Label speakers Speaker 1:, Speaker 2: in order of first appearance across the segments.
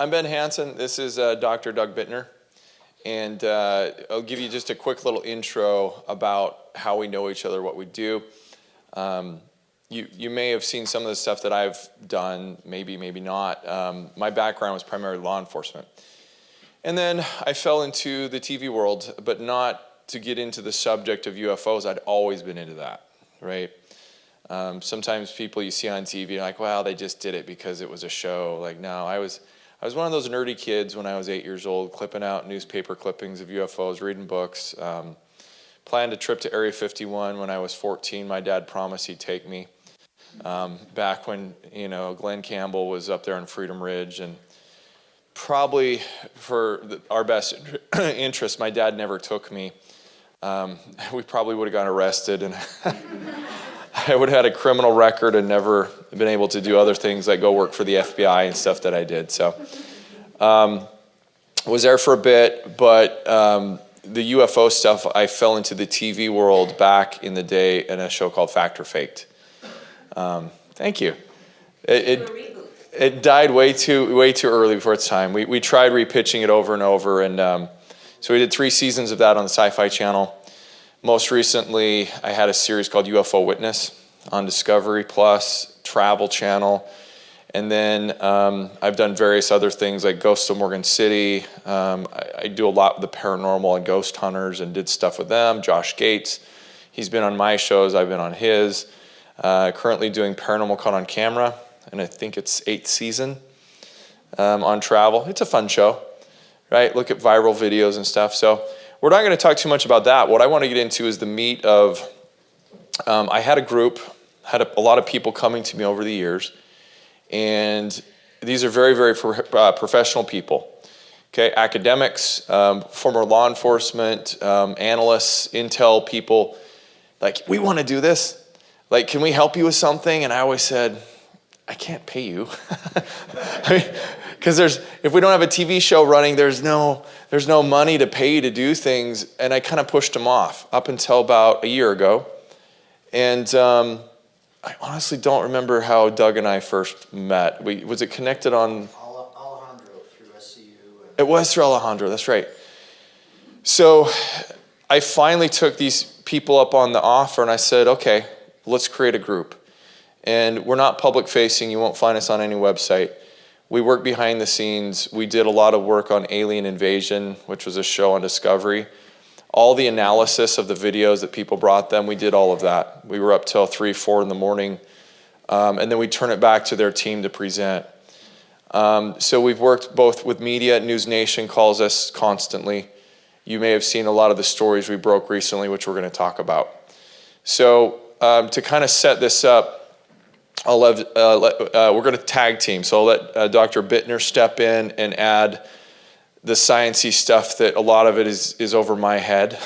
Speaker 1: I'm Ben Hansen. This is Dr. Doug Buettner. And I'll give you just a quick little intro about how we know each other, what we do. You may have seen some of the stuff that I've done, maybe not. My background was primarily law enforcement. And then I fell into the TV world, but not to get into the subject of UFOs. I'd always been into that, right? Sometimes people you see on TV are like, well, they just did it because it was a show. Like, no, I was one of those nerdy kids when I was 8 years old, clipping out newspaper clippings of UFOs, reading books. Planned a trip to Area 51 when I was 14. My dad promised he'd take me. Back when, Glenn Campbell was up there on Freedom Ridge. And probably for our best interest, my dad never took me. We probably would have gotten arrested, and I would have had a criminal record and never been able to do other things like go work for the FBI and stuff that I did. So was there for a bit, but the UFO stuff, I fell into the TV world back in the day in a show called Fact or Faked. Thank you. It died way too early before its time. We tried repitching it over and over, and so we did 3 seasons of that on the Sci-Fi Channel. Most recently, I had a series called UFO Witness on Discovery Plus, Travel Channel, and then I've done various other things like Ghosts of Morgan City. I do a lot with the paranormal and ghost hunters and did stuff with them. Josh Gates, he's been on my shows, I've been on his. Currently doing Paranormal Caught on Camera, and I think it's 8th season on travel. It's a fun show, right? Look at viral videos and stuff. So we're not going to talk too much about that. What I want to get into is the meat of, I had a group, had a lot of people coming to me over the years, and these are very, very professional people, okay? Academics, former law enforcement, analysts, intel people, like, we want to do this. Like, can we help you with something? And I always said, I can't pay you. Because if we don't have a TV show running, there's no money to pay you to do things. And I kind of pushed them off up until about a year ago. And I honestly don't remember how Doug and I first met. Was it connected on?
Speaker 2: Alejandro through SCU.
Speaker 1: It was through Alejandro, that's right. So I finally took these people up on the offer, and I said, okay, let's create a group. And we're not public facing. You won't find us on any website. We work behind the scenes. We did a lot of work on Alien Invasion, which was a show on Discovery. All the analysis of the videos that people brought them, we did all of that. We were up till 3, 4 in the morning. And then we turn it back to their team to present. So we've worked both with media. News Nation calls us constantly. You may have seen a lot of the stories we broke recently, which we're going to talk about. So to kind of set this up, we're going to tag team. So I'll let Dr. Buettner step in and add the science-y stuff that a lot of it is over my head.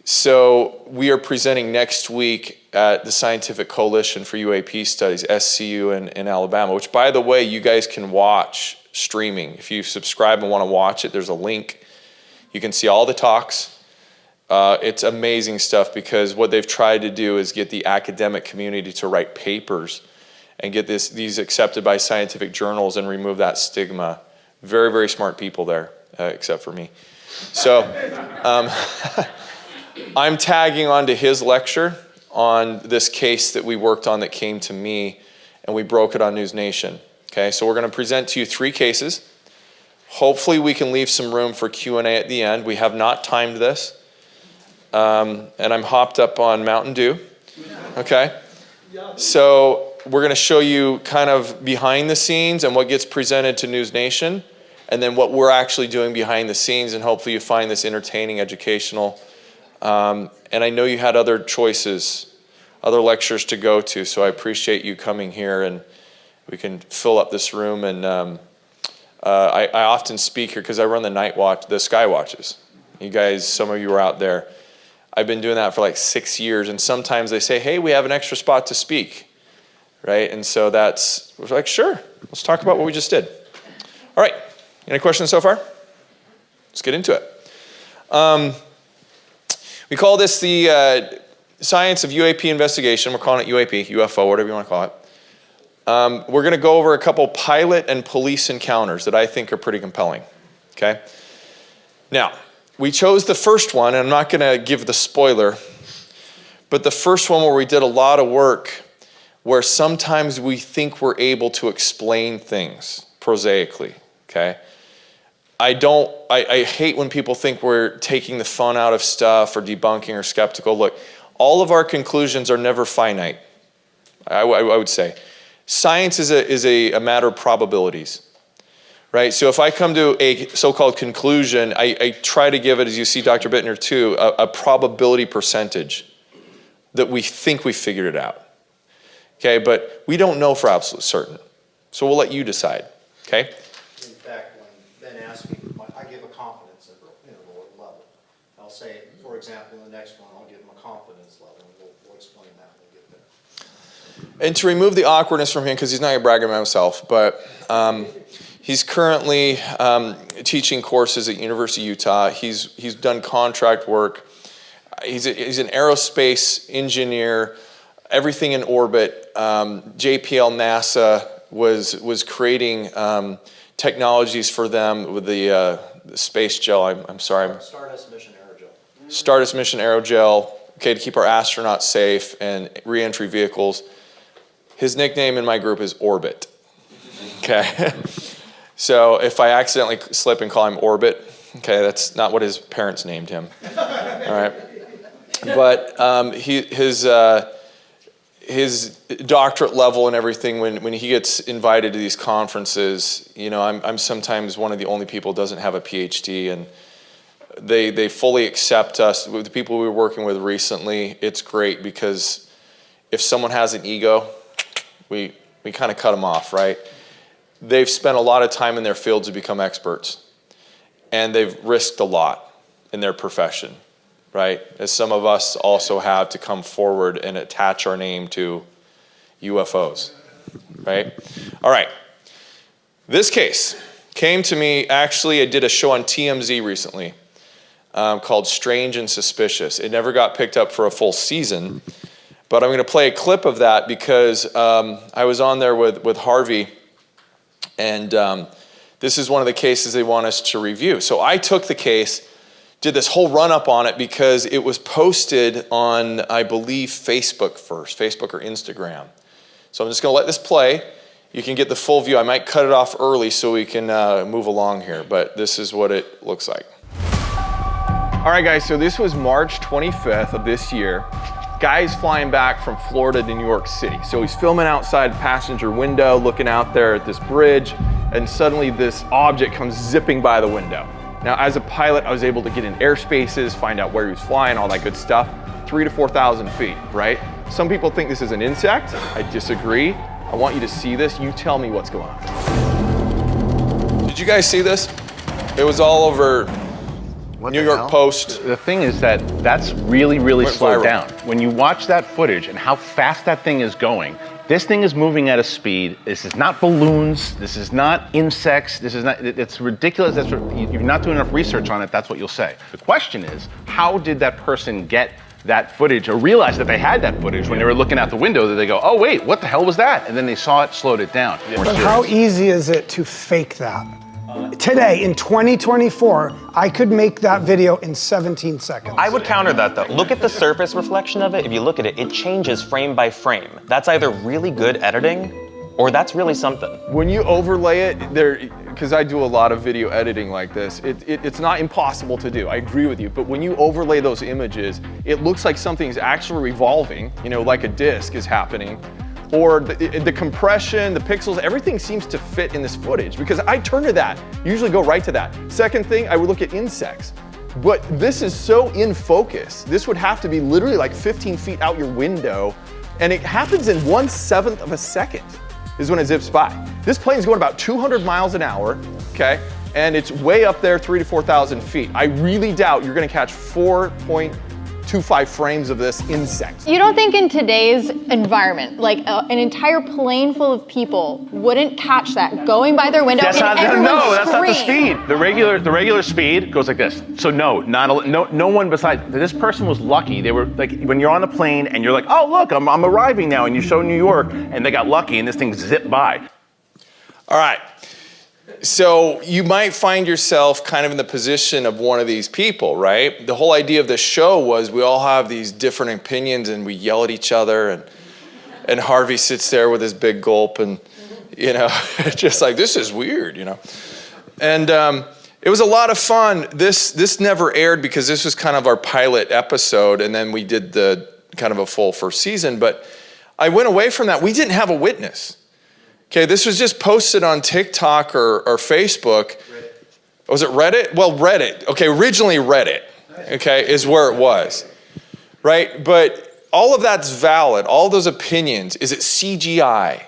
Speaker 1: So we are presenting next week at the Scientific Coalition for UAP Studies, SCU in Alabama, which, by the way, you guys can watch streaming. If you subscribe and want to watch it, there's a link. You can see all the talks. It's amazing stuff, because what they've tried to do is get the academic community to write papers and get these accepted by scientific journals and remove that stigma. Very, very smart people there, except for me. So I'm tagging onto his lecture on this case that we worked on that came to me, and we broke it on News Nation. Okay, so we're going to present to you 3 cases. Hopefully we can leave some room for Q&A at the end. We have not timed this. And I'm hopped up on Mountain Dew, okay? So we're going to show you kind of behind the scenes and what gets presented to News Nation, and then what we're actually doing behind the scenes, and hopefully you find this entertaining, educational. And I know you had other choices, other lectures to go to, so I appreciate you coming here, and we can fill up this room. And I often speak here because I run the Sky Watches. You guys, some of you are out there. I've been doing that for like 6 years, and sometimes they say, hey, we have an extra spot to speak, right? And so we're like, sure, let's talk about what we just did. All right, any questions so far? Let's get into it. We call this the science of UAP investigation. We're calling it UAP, UFO, whatever you want to call We're gonna go over a couple pilot and police encounters that I think are pretty compelling, okay? Now, we chose the first one, and I'm not gonna give the spoiler, but the first one where we did a lot of work where sometimes we think we're able to explain things prosaically, okay? I hate when people think we're taking the fun out of stuff or debunking or skeptical. Look, all of our conclusions are never finite, I would say. Science is a matter of probabilities, right? So if I come to a so-called conclusion, I try to give it, as you see Dr. Buettner too, a probability percentage that we think we figured it out, okay? But we don't know for absolute certain. So we'll let you decide, okay?
Speaker 2: In fact, when Ben asked me, I give a confidence interval level. I'll say, for example, in the next one, I'll give him a confidence level, and we'll explain that when we get there.
Speaker 1: And to remove the awkwardness from him, because he's not gonna brag about himself, but he's currently teaching courses at University of Utah. He's done contract work. He's an aerospace engineer, everything in orbit. JPL NASA was creating technologies for them with the space gel. I'm sorry.
Speaker 2: Stardust Mission Aerogel.
Speaker 1: Stardust Mission Aerogel, okay, to keep our astronauts safe and re-entry vehicles. His nickname in my group is Orbit, okay? So if I accidentally slip and call him Orbit, okay, that's not what his parents named him, all right? But his doctorate level and everything, when he gets invited to these conferences, you know, I'm sometimes one of the only people who doesn't have a PhD, and they fully accept us. With the people we were working with recently, it's great because if someone has an ego, we kind of cut them off, right? They've spent a lot of time in their field to become experts, and they've risked a lot in their profession, right? As some of us also have to come forward and attach our name to UFOs, right? All right, this case came to me, actually I did a show on TMZ recently called Strange and Suspicious. It never got picked up for a full season, but I'm gonna play a clip of that because I was on there with Harvey, and this is one of the cases they want us to review. So I took the case, did this whole run-up on it because it was posted on, I believe, Facebook first, Facebook or Instagram. So I'm just gonna let this play. You can get the full view. I might cut it off early so we can move along here, but this is what it looks like. All right, guys, so this was March 25th of this year. Guy's flying back from Florida to New York City. So he's filming outside passenger window, looking out there at this bridge, and suddenly this object comes zipping by the window. Now, as a pilot, I was able to get in airspaces, find out where he was flying, all that good stuff. 3,000 to 4,000 feet, right? Some people think this is an insect. I disagree. I want you to see this. You tell me what's going on. Did you guys see this? It was all over New York Post.
Speaker 3: The thing is that that's really slowed down. When you watch that footage and how fast that thing is going, this thing is moving at a speed. This is not balloons. This is not insects. This is not, it's ridiculous. That's what, you're not doing enough research on it. That's what you'll say. The question is, how did that person get that footage or realize that they had that footage when they were looking out the window, that they go, oh wait, what the hell was that? And then they saw it, slowed it down.
Speaker 4: But how easy is it to fake that? Today, in 2024, I could make that video in 17 seconds.
Speaker 5: I would counter that though. Look at the surface reflection of it. If you look at it, it changes frame by frame. That's either really good editing or that's really something.
Speaker 1: When you overlay it, because I do a lot of video editing like this, it's not impossible to do, I agree with you, but when you overlay those images, it looks like something's actually revolving, you know, like a disc is happening, or the compression, the pixels, everything seems to fit in this footage, because I turn to that, usually go right to that. Second thing, I would look at insects. But this is so in focus. This would have to be literally like 15 feet out your window, and it happens in 1/7 of a second is when it zips by. This plane's going about 200 miles an hour, okay? And it's way up there, 3,000 to 4,000 feet. I really doubt you're gonna catch 4.2
Speaker 6: 0.25 frames of this insect.
Speaker 7: You don't think in today's environment, like an entire plane full of people wouldn't catch that going by their window and everyone
Speaker 3: that's not the
Speaker 7: scream?
Speaker 3: speed. The regular speed goes like this. So no one besides this person was lucky. They were like, when you're on a plane and you're like, oh look, I'm arriving now, and you show New York, and they got lucky and this thing zipped by.
Speaker 1: All right. So you might find yourself kind of in the position of one of these people, right? The whole idea of the show was we all have these different opinions and we yell at each other, and Harvey sits there with his big gulp and, you know, just like, this is weird, you know. And it was a lot of fun. This never aired because this was kind of our pilot episode, and then we did the kind of a full first season. But I went away from that. We didn't have a witness. Okay, this was just posted on TikTok or Facebook.
Speaker 2: Reddit.
Speaker 1: Was it Reddit? Well, Reddit. Okay, originally Reddit, okay, is where it was, right? But all of that's valid. All those opinions. Is it CGI,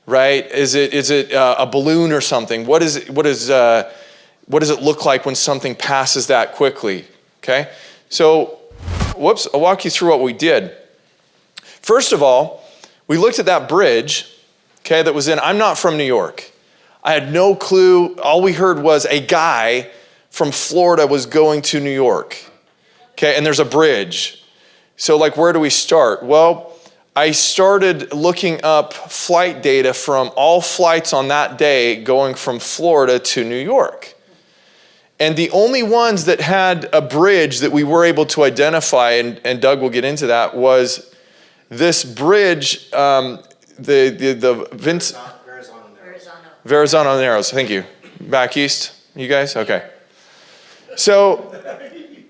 Speaker 1: right? Is it a balloon or something? What does it look like when something passes that quickly? Okay, so whoops, I'll walk you through what we did. First of all, we looked at that bridge. Okay, that was I'm not from New York. I had no clue. All we heard was a guy from Florida was going to New York. Okay, and there's a bridge. So like, where do we start? Well, I started looking up flight data from all flights on that day going from Florida to New York. And the only ones that had a bridge that we were able to identify, and Doug will get into that, was this bridge, Verrazano Narrows. Thank you. Back east, you guys? Okay. So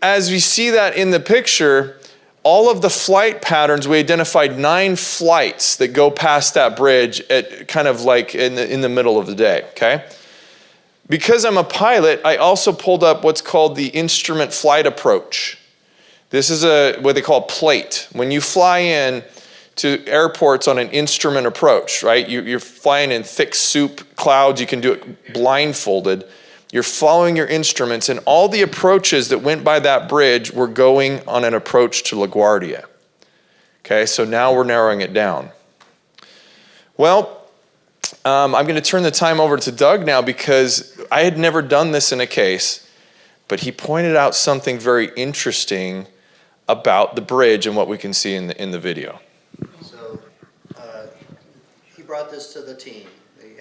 Speaker 1: as we see that in the picture, all of the flight patterns, we identified 9 flights that go past that bridge at kind of like in the middle of the day, okay? Because I'm a pilot, I also pulled up what's called the instrument flight approach. This is what they call a plate. When you fly in to airports on an instrument approach, right? You're flying in thick soup clouds. You can do it blindfolded. You're following your instruments, and all the approaches that went by that bridge were going on an approach to LaGuardia. Okay, so now we're narrowing it down. Well, I'm going to turn the time over to Doug now because I had never done this in a case, but he pointed out something very interesting about the bridge and what we can see in the video.
Speaker 2: So he brought this to the team.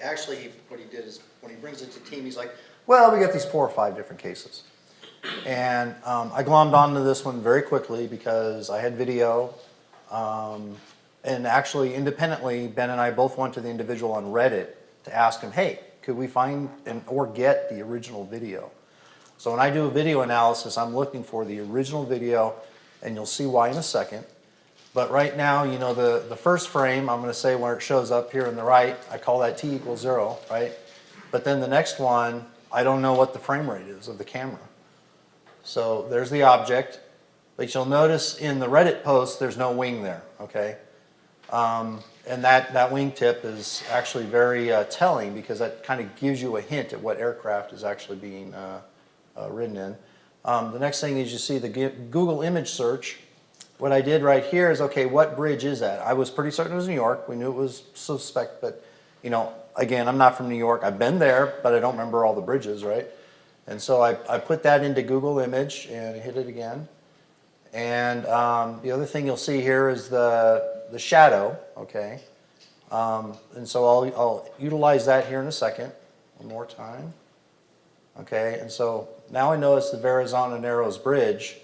Speaker 2: Actually, what he did is when he brings it to the team, he's like, well, we got these 4 or 5 different cases. And I glommed onto this one very quickly because I had video. And actually, independently, Ben and I both went to the individual on Reddit to ask him, hey, could we find or get the original video? So when I do a video analysis, I'm looking for the original video, and you'll see why in a second. But right now, you know, the first frame, I'm going to say where it shows up here on the right, I call that T = 0, right? But then the next one, I don't know what the frame rate is of the camera. So there's the object. But you'll notice in the Reddit post, there's no wing there, okay? And that wingtip is actually very telling because that kind of gives you a hint at what aircraft is actually being ridden in. The next thing is you see the Google image search. What I did right here is, okay, what bridge is that? I was pretty certain it was New York. We knew it was suspect, but, you know, again, I'm not from New York. I've been there, but I don't remember all the bridges, right? And so I put that into Google image and hit it again. And the other thing you'll see here is the shadow, okay? And so I'll utilize that here in a second, one more time. Okay, and so now I know it's the Verrazano Narrows Bridge.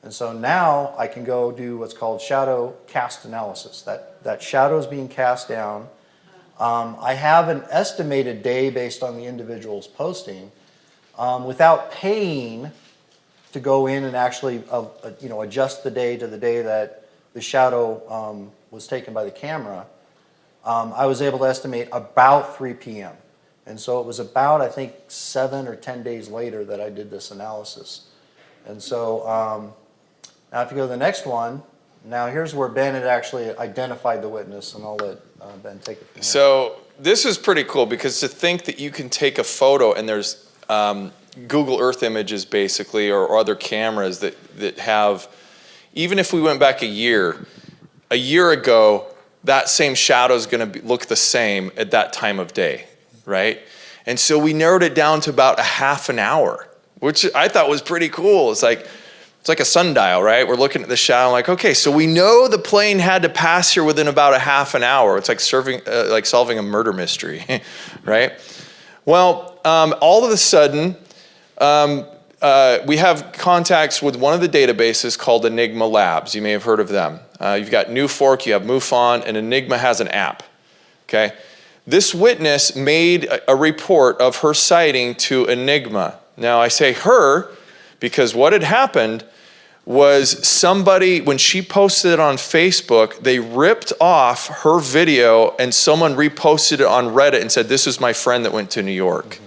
Speaker 2: And so now I can go do what's called shadow cast analysis. That shadow is being cast down. I have an estimated day based on the individual's posting without paying to go in and actually adjust the day to the day that the shadow was taken by the camera. I was able to estimate about 3 p.m. And so it was about, I think, 7 or 10 days later that I did this analysis. And so now if you go to the next one, now here's where Ben had actually identified the witness, and I'll let Ben take it from here.
Speaker 1: So this is pretty cool because to think that you can take a photo and there's Google Earth images basically or other cameras that have even if we went back a year ago, that same shadow is going to look the same at that time of day, right? And so we narrowed it down to about a half an hour, which I thought was pretty cool. It's like a sundial, right? We're looking at the shadow, like, okay, so we know the plane had to pass here within about a half an hour. It's like solving a murder mystery, right? Well, all of a sudden, we have contacts with one of the databases called Enigma Labs. You may have heard of them. You've got Newfork, you have MUFON, and Enigma has an app, okay? This witness made a report of her sighting to Enigma. Now, I say her because what had happened was somebody, when she posted it on Facebook, they ripped off her video and someone reposted it on Reddit and said, this is my friend that went to New York.